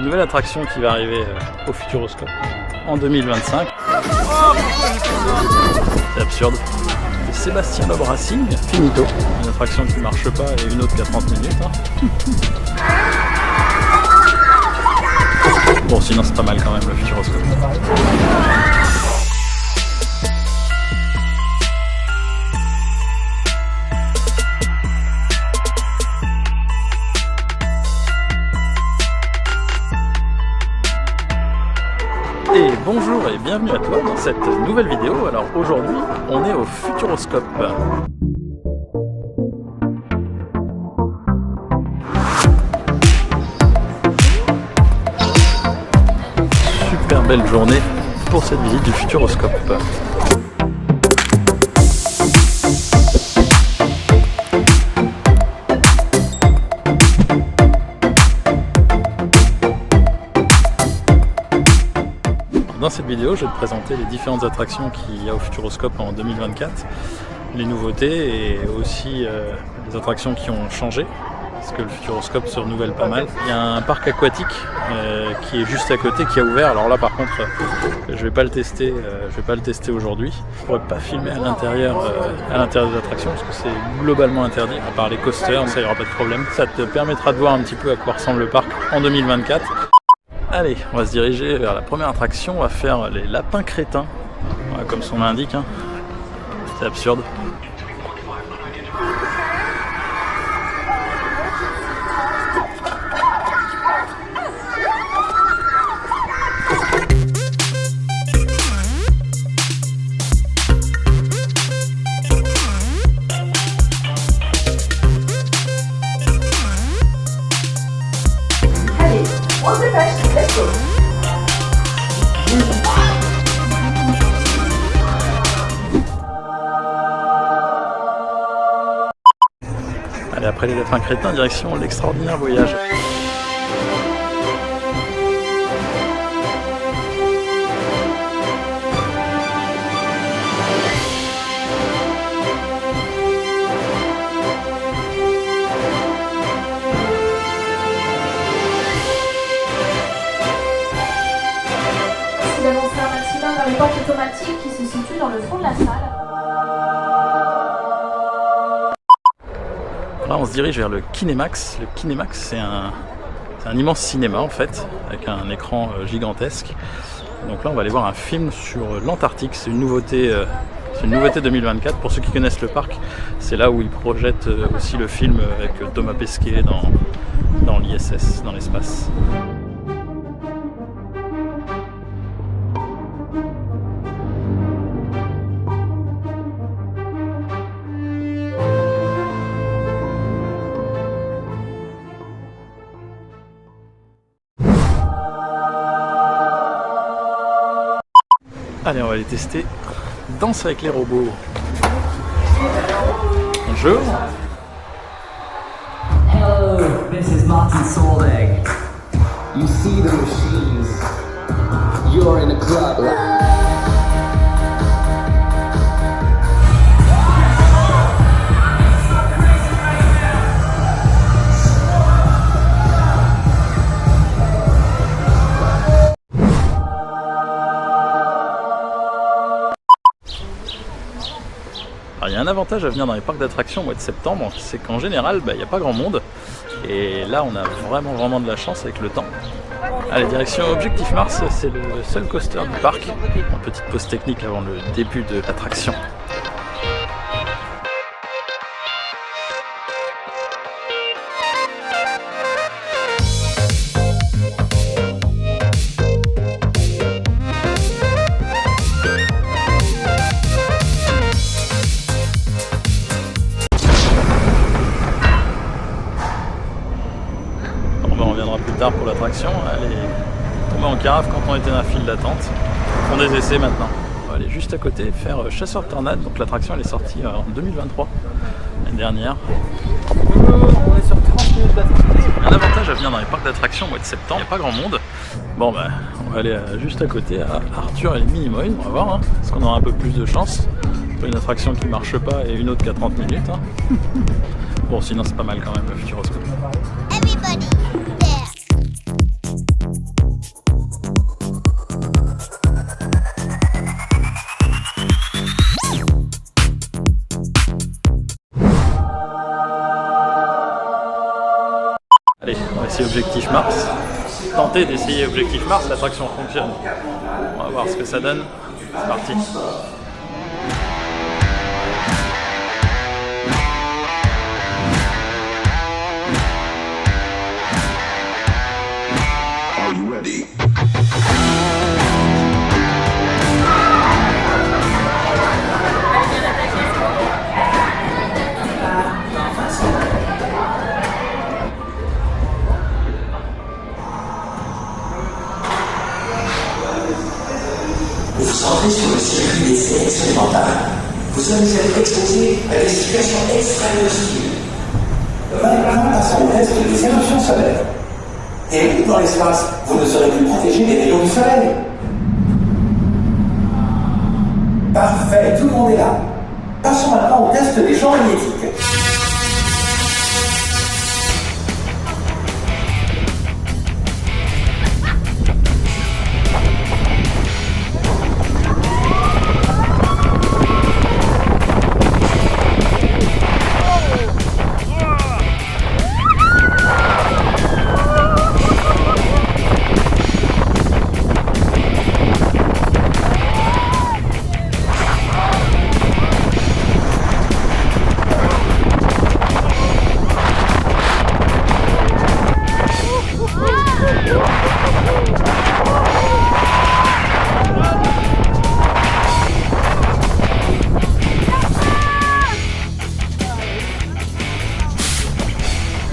Une nouvelle attraction qui va arriver au Futuroscope en 2025. C'est absurde. C'est Sébastien Loeb Racing, finito. Une attraction qui marche pas et une autre qui a 30 minutes. Bon, sinon c'est pas mal quand même le Futuroscope. Et bonjour et bienvenue à toi dans cette nouvelle vidéo. Alors aujourd'hui, on est au Futuroscope. Super belle journée pour cette visite du Futuroscope. Dans cette vidéo, je vais te présenter les différentes attractions qu'il y a au Futuroscope en 2024, les nouveautés et aussi les attractions qui ont changé, parce que le Futuroscope se renouvelle pas mal. Il y a un parc aquatique qui est juste à côté, qui a ouvert. Alors là, par contre, je vais pas le tester aujourd'hui. Je pourrais pas filmer à l'intérieur des attractions parce que c'est globalement interdit, à part les coasters, ça y aura pas de problème. Ça te permettra de voir un petit peu à quoi ressemble le parc en 2024. Allez, on va se diriger vers la première attraction, on va faire les lapins crétins, voilà, comme son nom l'indique, c'est absurde. On se dépêche, let's go. Allez, après les lapins crétins, direction l'extraordinaire voyage. D'avancer un maximum vers les portes automatiques qui se situent dans le fond de la salle. Là, on se dirige vers le Kinemax. Le Kinemax, c'est un immense cinéma en fait, avec un écran gigantesque. Donc là, on va aller voir un film sur l'Antarctique. C'est une nouveauté 2024. Pour ceux qui connaissent le parc, c'est là où ils projettent aussi le film avec Thomas Pesquet dans l'ISS, dans l'espace. Allez, on va les tester. Danse avec les robots. Bonjour. Hello, this is Martin Solveig. You see the machines. You're in a club. Alors, il y a un avantage à venir dans les parcs d'attractions au mois de septembre, c'est qu'en général, il n'y a pas grand monde. Et là, on a vraiment de la chance avec le temps. Allez, direction Objectif Mars, c'est le seul coaster du parc. Une petite pause technique avant le début de l'attraction. On reviendra plus tard pour l'attraction. Elle est tombée en carafe quand on était dans la file d'attente. On font des essais maintenant. On va aller juste à côté faire Chasseur Tornade. Donc l'attraction elle est sortie en 2023, l'année dernière. On est sur 30 minutes d'attente. Un avantage à venir dans les parcs d'attractions au mois de septembre, il n'y a pas grand monde. Bon on va aller juste à côté à Arthur et les Minimoys. On va voir, est-ce qu'on aura un peu plus de chance. Une attraction qui marche pas et une autre qui a 30 minutes. Bon, sinon c'est pas mal quand même le Futuroscope. Everybody there. Allez, on va essayer Objectif Mars. Tenter d'essayer Objectif Mars, l'attraction fonctionne. On va voir ce que ça donne. C'est parti. Are you ready? Vous vous centrez sur le circuit d'essai expérimental. Vous allez être exposé à des situations extrêmement hostiles. Malgré passant au test des éruptions solaires. Et dans l'espace, vous ne serez plus protégé des rayons du soleil. Parfait, tout le monde est là. Passons maintenant au test des champs magnétiques.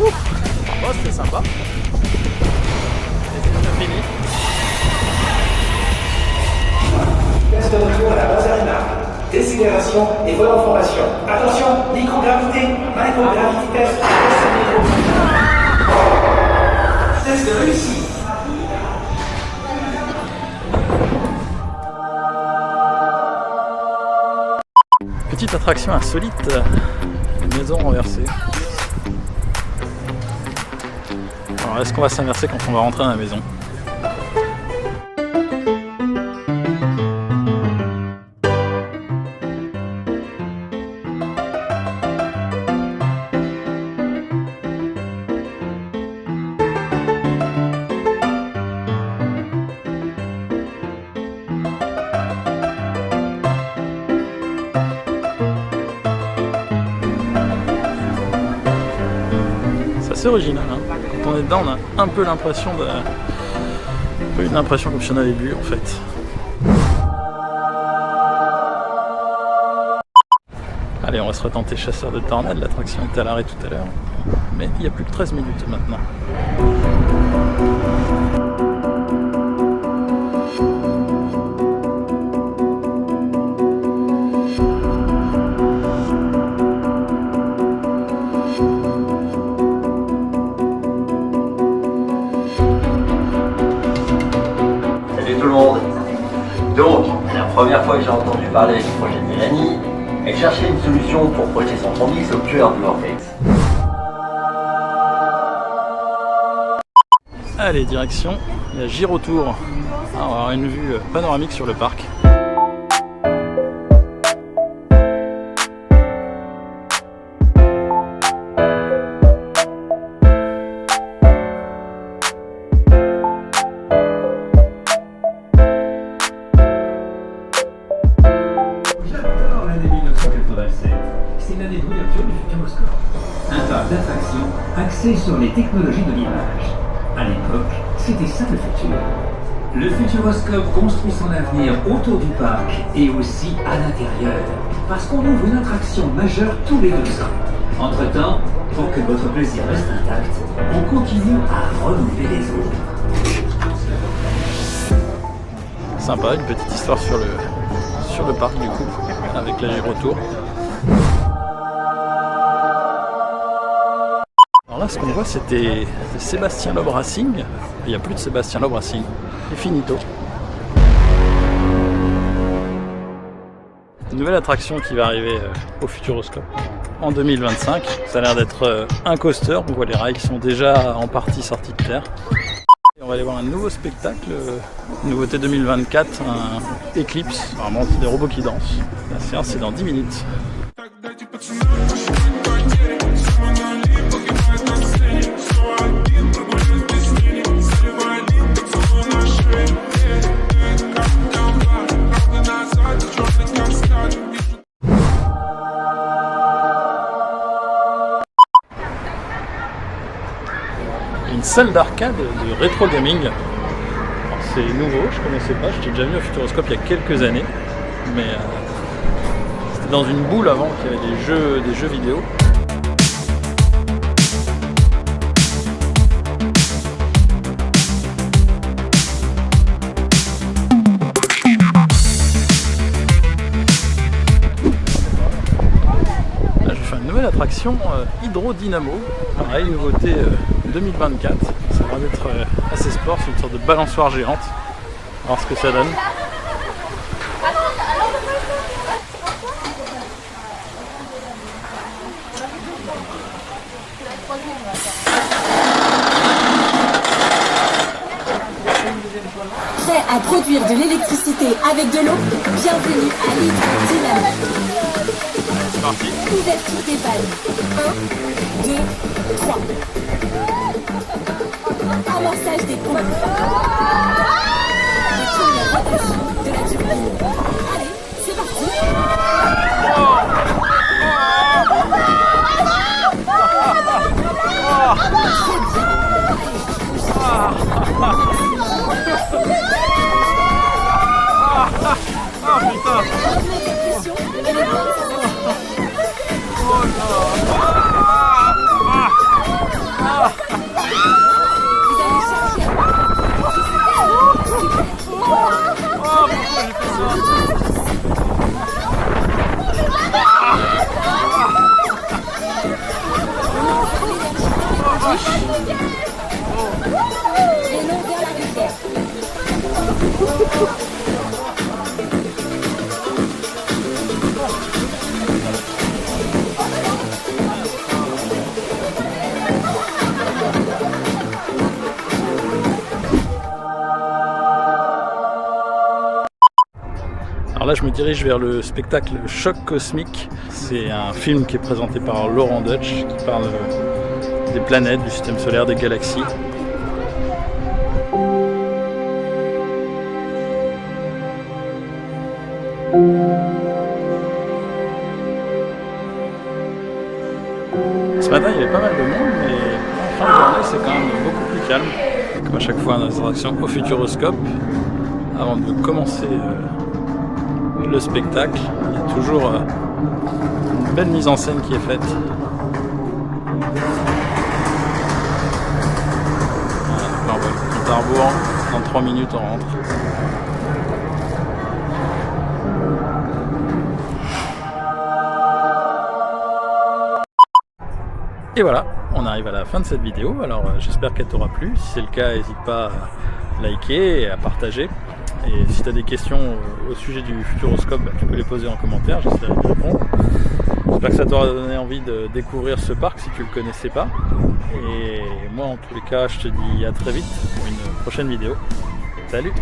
Oh, c'était sympa. Et c'est déjà fini. Test de retour à la base Arena. Décélération et vol en formation. Attention, microgravité test. Test réussi. Petite attraction insolite, une maison renversée. Alors est-ce qu'on va s'inverser quand on va rentrer dans la maison? C'est original, hein. Quand on est dedans, on a un peu l'impression une impression comme si on avait bu en fait. Allez, on va se retenter Chasseur de tornades. L'attraction était à l'arrêt tout à l'heure, mais il y a plus que 13 minutes maintenant. Tout le monde. Donc, la première fois que j'ai entendu parler du projet de Mélanie, elle cherchait une solution pour projeter son Tandis au cœur du vortex. Allez, direction la Gyrotour. On va avoir une vue panoramique sur le parc. C'est l'année d'ouverture du Futuroscope. Un parc d'attractions axé sur les technologies de l'image. À l'époque, c'était ça le futur. Le Futuroscope construit son avenir autour du parc et aussi à l'intérieur. Parce qu'on ouvre une attraction majeure tous les 2 ans. Entre-temps, pour que votre plaisir reste intact, on continue à renouveler les autres. Sympa, une petite histoire sur le parc du coup, avec la Gyrotour. Alors là, ce qu'on voit, c'était Sébastien Loeb Racing. Il n'y a plus de Sébastien Loeb Racing. C'est finito. Une nouvelle attraction qui va arriver au Futuroscope en 2025. Ça a l'air d'être un coaster. On voit les rails qui sont déjà en partie sortis de terre. Et on va aller voir un nouveau spectacle, nouveauté 2024, un Eclipse. Apparemment, c'est des robots qui dansent. La séance, c'est dans 10 minutes. So I une salle d'arcade de rétro gaming. C'est nouveau, je connaissais pas, j'étais déjà venu au Futuroscope il y a quelques années, mais c'était dans une boule avant qu'il y avait des jeux vidéo. Là, je vais faire une nouvelle attraction Hydrodynamo, pareil, nouveauté 2024. Ça a l'air d'être assez sport, c'est une sorte de balançoire géante. On va voir ce que ça donne. Prêt à produire de l'électricité avec de l'eau? Bienvenue à l'Hydrodynamo. C'est parti. Ouverture des vannes. 1, 2, 3. Amorçage des pompes. Et première rotation de la turbine. Allez, c'est parti. Et non vers la rivière. Alors là, je me dirige vers le spectacle Choc Cosmique. C'est un film qui est présenté par Laurent Deutsch, qui parle des planètes, du système solaire, des galaxies. Ce matin, il y avait pas mal de monde, mais en fin de journée, c'est quand même beaucoup plus calme. Comme à chaque fois dans les attractions au Futuroscope, avant de commencer le spectacle, il y a toujours une belle mise en scène qui est faite. Voilà, donc là on voit le compte à rebours, dans 3 minutes on rentre. Et voilà, on arrive à la fin de cette vidéo, alors j'espère qu'elle t'aura plu. Si c'est le cas, n'hésite pas à liker et à partager. Et si tu as des questions au sujet du Futuroscope, tu peux les poser en commentaire, j'essaierai de répondre. J'espère que ça t'aura donné envie de découvrir ce parc si tu le connaissais pas. Et moi en tous les cas, je te dis à très vite pour une prochaine vidéo. Salut!